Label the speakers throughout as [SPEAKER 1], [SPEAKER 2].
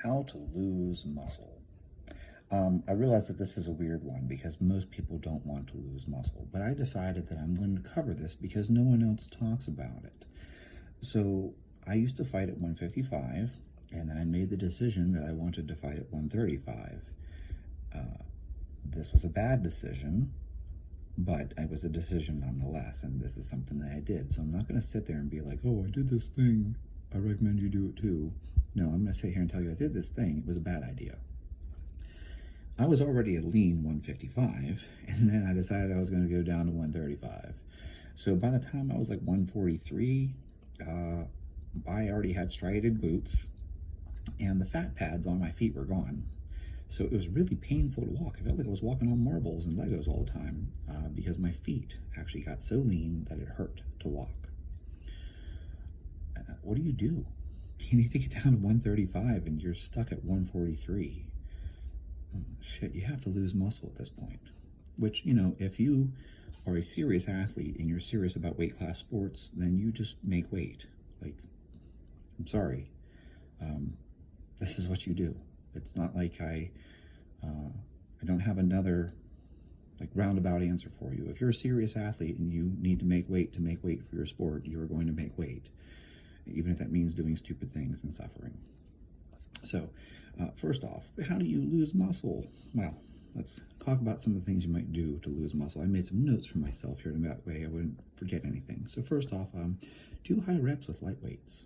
[SPEAKER 1] How to lose muscle. I realize that this is a weird one because most people don't want to lose muscle, but I decided that I'm going to cover this because no one else talks about it. So I used to fight at 155, and then I made the decision that I wanted to fight at 135. This was a bad decision, but it was a decision nonetheless, and this is something that I did. So I'm not going to sit there and be like, oh, I did this thing. I recommend you do it too. No, I'm going to sit here and tell you I did this thing. It was a bad idea. I was already a lean 155, and then I decided I was going to go down to 135. So by the time I was like 143, I already had striated glutes, and the fat pads on my feet were gone. So it was really painful to walk. I felt like I was walking on marbles and Legos all the time because my feet actually got so lean that it hurt to walk. What do? You need to get down to 135 and you're stuck at 143. Shit, you have to lose muscle at this point. Which, if you are a serious athlete and you're serious about weight class sports, then you just make weight. Like, I'm sorry. This is what you do. It's not like I don't have another roundabout answer for you. If you're a serious athlete and you need to make weight for your sport, you are going to make weight, even if that means doing stupid things and suffering. So, first off, how do you lose muscle? Well, let's talk about some of the things you might do to lose muscle. I made some notes for myself here, and that way I wouldn't forget anything. So first off, do high reps with light weights.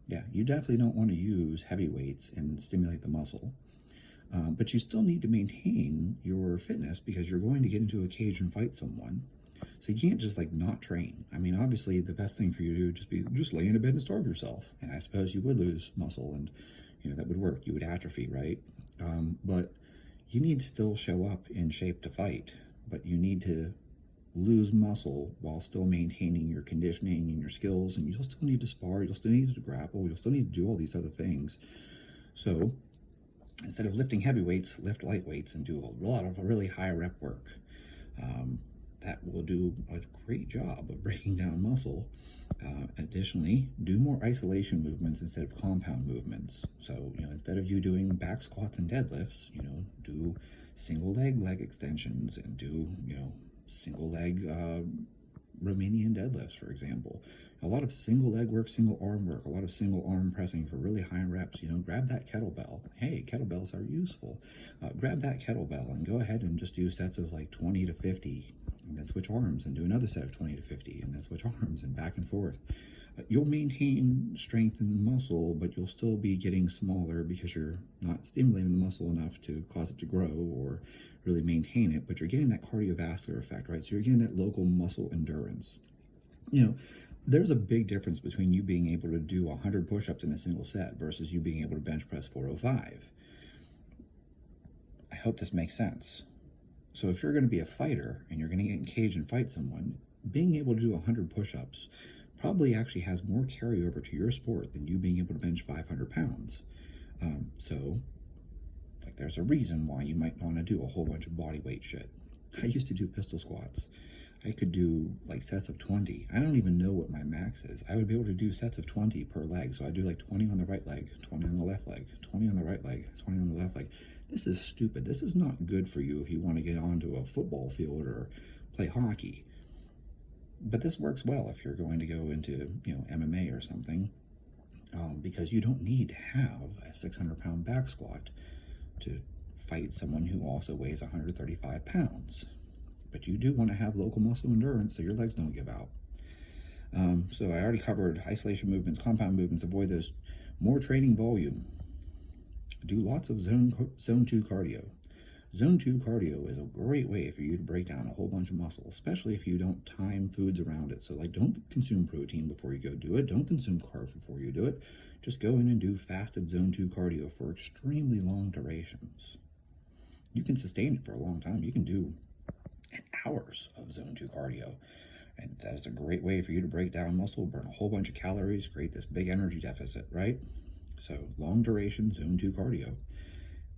[SPEAKER 1] Yeah, you definitely don't want to use heavy weights and stimulate the muscle. But you still need to maintain your fitness because you're going to get into a cage and fight someone. So you can't just not train. I mean, obviously the best thing for you to do would be just lay in a bed and starve yourself. And I suppose you would lose muscle and that would work. You would atrophy, right? But you need to still show up in shape to fight. But you need to lose muscle while still maintaining your conditioning and your skills. And you'll still need to spar. You'll still need to grapple. You'll still need to do all these other things. So instead of lifting heavy weights, lift light weights and do a lot of really high rep work. That will do a great job of breaking down muscle. Additionally, do more isolation movements instead of compound movements. So, instead of you doing back squats and deadlifts, do single leg extensions and do, single leg Romanian deadlifts, for example. A lot of single leg work, single arm work, a lot of single arm pressing for really high reps. Grab that kettlebell. Hey, kettlebells are useful. Grab that kettlebell and go ahead and just do sets of 20 to 50, and then switch arms and do another set of 20 to 50, and then switch arms and back and forth. You'll maintain strength and muscle, but you'll still be getting smaller because you're not stimulating the muscle enough to cause it to grow or really maintain it, but you're getting that cardiovascular effect, right? So you're getting that local muscle endurance. There's a big difference between you being able to do 100 push-ups in a single set versus you being able to bench press 405. I hope this makes sense. So if you're going to be a fighter and you're going to get in a cage and fight someone, being able to do 100 push-ups probably actually has more carryover to your sport than you being able to bench 500 pounds. So there's a reason why you might want to do a whole bunch of body weight shit. I used to do pistol squats. I could do sets of 20. I don't even know what my max is. I would be able to do sets of 20 per leg. So I do 20 on the right leg, 20 on the left leg, 20 on the right leg, 20 on the left leg. This is stupid. This is not good for you if you want to get onto a football field or play hockey. But this works well if you're going to go into, MMA or something, because you don't need to have a 600-pound back squat to fight someone who also weighs 135 pounds. But you do want to have local muscle endurance so your legs don't give out. So I already covered isolation movements, compound movements, avoid those. More training volume. Do lots of zone 2 cardio. Zone 2 cardio is a great way for you to break down a whole bunch of muscle, especially if you don't time foods around it. So don't consume protein before you go do it. Don't consume carbs before you do it. Just go in and do fasted zone 2 cardio for extremely long durations. You can sustain it for a long time. You can do hours of zone 2 cardio. And that is a great way for you to break down muscle, burn a whole bunch of calories, create this big energy deficit, right? So long duration zone 2 cardio.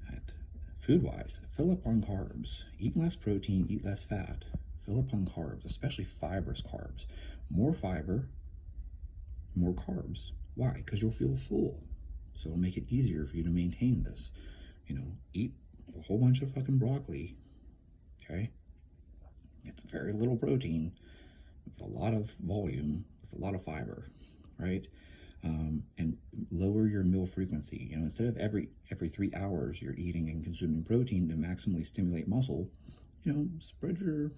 [SPEAKER 1] And food-wise, fill up on carbs. Eat less protein, eat less fat. Fill up on carbs, especially fibrous carbs. More fiber, more carbs. Why? Because you'll feel full. So it'll make it easier for you to maintain this. Eat a whole bunch of fucking broccoli. Okay? It's very little protein. It's a lot of volume. It's a lot of fiber, right? And lower your meal frequency. Instead of every 3 hours you're eating and consuming protein to maximally stimulate muscle, spread your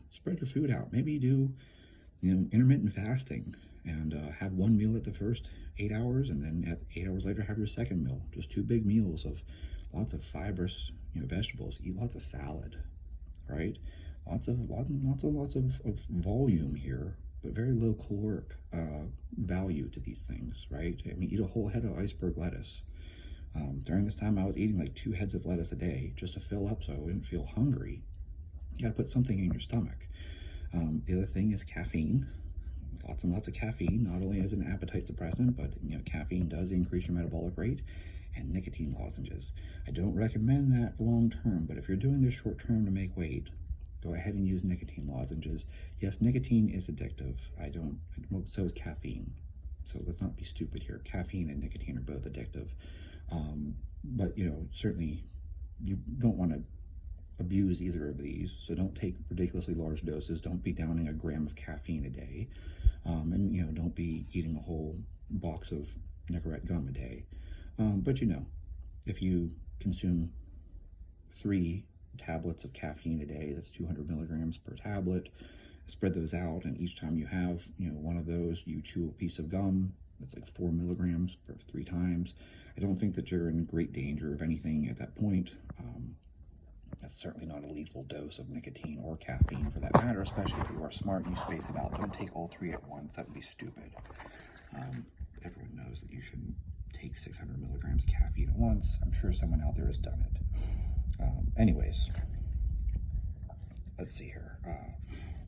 [SPEAKER 1] food out. Maybe do intermittent fasting and have one meal at the first 8 hours, and then at 8 hours later have your second meal. Just 2 big meals of lots of fibrous vegetables. Eat lots of salad, right? Lots of volume here, but very low caloric value to these things, right? I mean, eat a whole head of iceberg lettuce. During this time, I was eating like 2 heads of lettuce a day just to fill up so I wouldn't feel hungry. You got to put something in your stomach. The other thing is caffeine. Lots and lots of caffeine, not only as an appetite suppressant, but caffeine does increase your metabolic rate. And nicotine lozenges. I don't recommend that long term, but if you're doing this short term to make weight, go ahead and use nicotine lozenges. Yes, nicotine is addictive. So is caffeine. So let's not be stupid here. Caffeine and nicotine are both addictive. But certainly you don't want to abuse either of these. So don't take ridiculously large doses. Don't be downing a gram of caffeine a day. And don't be eating a whole box of Nicorette gum a day. But if you consume 3 tablets of caffeine a day, that's 200 milligrams per tablet. Spread those out, and each time you have one of those, you chew a piece of gum. That's like 4 milligrams for 3 times. I don't think that you're in great danger of anything at that point. That's certainly not a lethal dose of nicotine or caffeine for that matter, especially if you are smart and you space it out. Don't take all 3 at once. That would be stupid. Everyone knows that you shouldn't take 600 milligrams of caffeine at once. I'm sure someone out there has done it. Anyways, let's see here.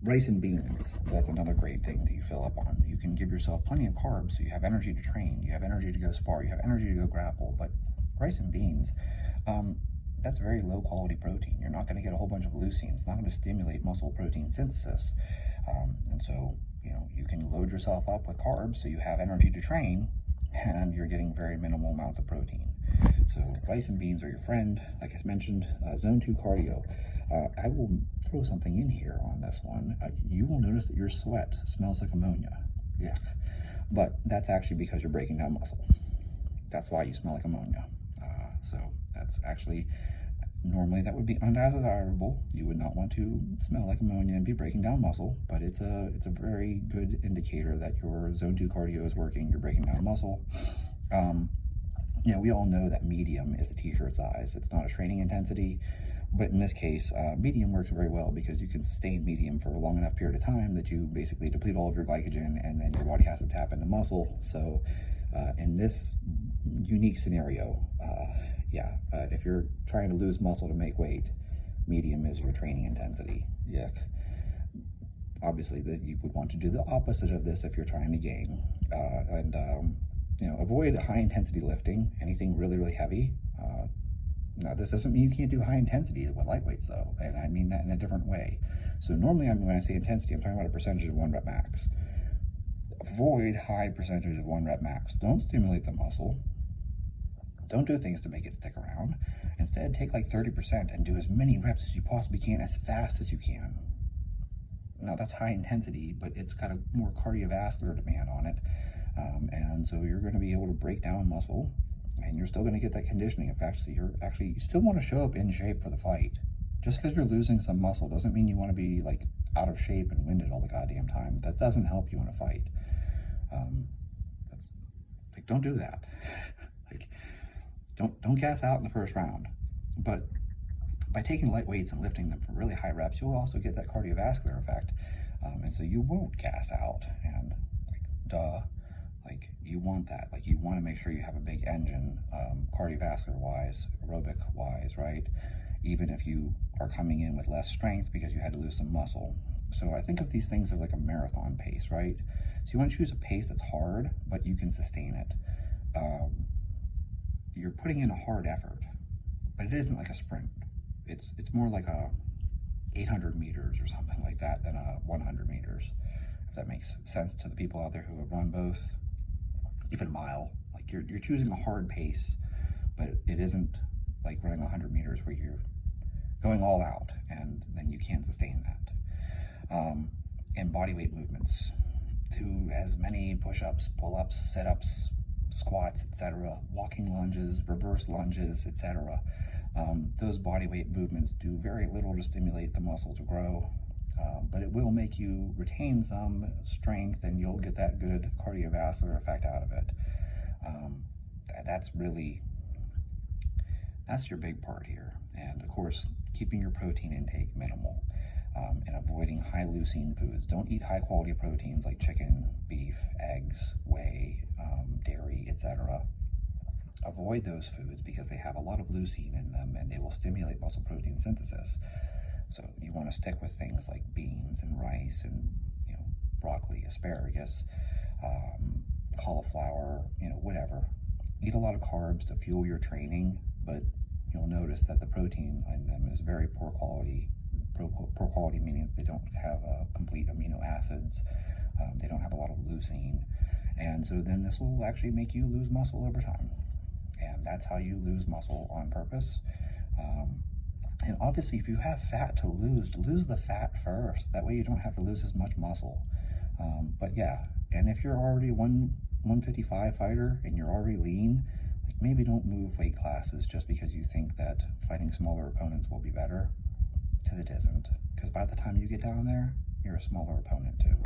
[SPEAKER 1] Rice and beans, that's another great thing that you fill up on. You can give yourself plenty of carbs so you have energy to train, you have energy to go spar, you have energy to go grapple, but rice and beans, that's very low quality protein. You're not going to get a whole bunch of leucine. It's not going to stimulate muscle protein synthesis. And so, you can load yourself up with carbs so you have energy to train, and you're getting very minimal amounts of protein. So rice and beans are your friend. Like I mentioned, zone 2 cardio. I will throw something in here on this one. You will notice that your sweat smells like ammonia. Yuck. But that's actually because you're breaking down muscle. That's why you smell like ammonia. So that's actually, normally that would be undesirable. You would not want to smell like ammonia and be breaking down muscle, but it's a very good indicator that your zone 2 cardio is working, you're breaking down muscle. We all know that medium is a t-shirt size. It's not a training intensity, but in this case, medium works very well because you can sustain medium for a long enough period of time that you basically deplete all of your glycogen and then your body has to tap into muscle. So in this unique scenario, if you're trying to lose muscle to make weight, medium is your training intensity. Yuck. Obviously, that you would want to do the opposite of this if you're trying to gain. Avoid high intensity lifting, anything really, really heavy. Now, this doesn't mean you can't do high intensity with lightweights, though, and I mean that in a different way. So normally, when I say intensity, I'm talking about a percentage of 1 rep max. Avoid high percentage of 1 rep max. Don't stimulate the muscle. Don't do things to make it stick around. Instead, take like 30% and do as many reps as you possibly can, as fast as you can. Now, that's high intensity, but it's got a more cardiovascular demand on it. And so you're going to be able to break down muscle, and you're still going to get that conditioning effect. So you still want to show up in shape for the fight. Just because you're losing some muscle doesn't mean you want to be like out of shape and winded all the goddamn time. That doesn't help you in a fight. Don't do that. Don't gas out in the first round. But by taking light weights and lifting them for really high reps, you'll also get that cardiovascular effect. And so you won't gas out. And you want that. You want to make sure you have a big engine, cardiovascular wise, aerobic wise, right? Even if you are coming in with less strength because you had to lose some muscle. So I think of these things as like a marathon pace, right? So you want to choose a pace that's hard, but you can sustain it. You're putting in a hard effort, but it isn't like a sprint. It's more like a 800 meters or something like that than a 100 meters, if that makes sense to the people out there who have run both. Even a mile. You're choosing a hard pace but it isn't like running 100 meters where you're going all out and then you can't sustain that. And body weight movements, do as many push-ups, pull-ups, sit-ups, squats, etc., walking lunges, reverse lunges, etc. Those body weight movements do very little to stimulate the muscle to grow, but it will make you retain some strength, and you'll get that good cardiovascular effect out of it. That's your big part here. And of course, keeping your protein intake minimal, and avoiding high leucine foods. Don't eat high quality proteins like chicken, beef, eggs, whey, dairy, etc. Avoid those foods because they have a lot of leucine in them and they will stimulate muscle protein synthesis. So you want to stick with things like beans and rice and broccoli, asparagus, cauliflower, whatever. Eat a lot of carbs to fuel your training, but you'll notice that the protein in them is very poor quality. Poor quality meaning they don't have complete amino acids, they don't have a lot of leucine, and so then this will actually make you lose muscle over time. And that's how you lose muscle on purpose. And obviously, if you have fat to lose the fat first. That way you don't have to lose as much muscle. But yeah, and if you're already 155 fighter and you're already lean, like maybe don't move weight classes just because you think that fighting smaller opponents will be better, because it isn't. Because by the time you get down there, you're a smaller opponent too.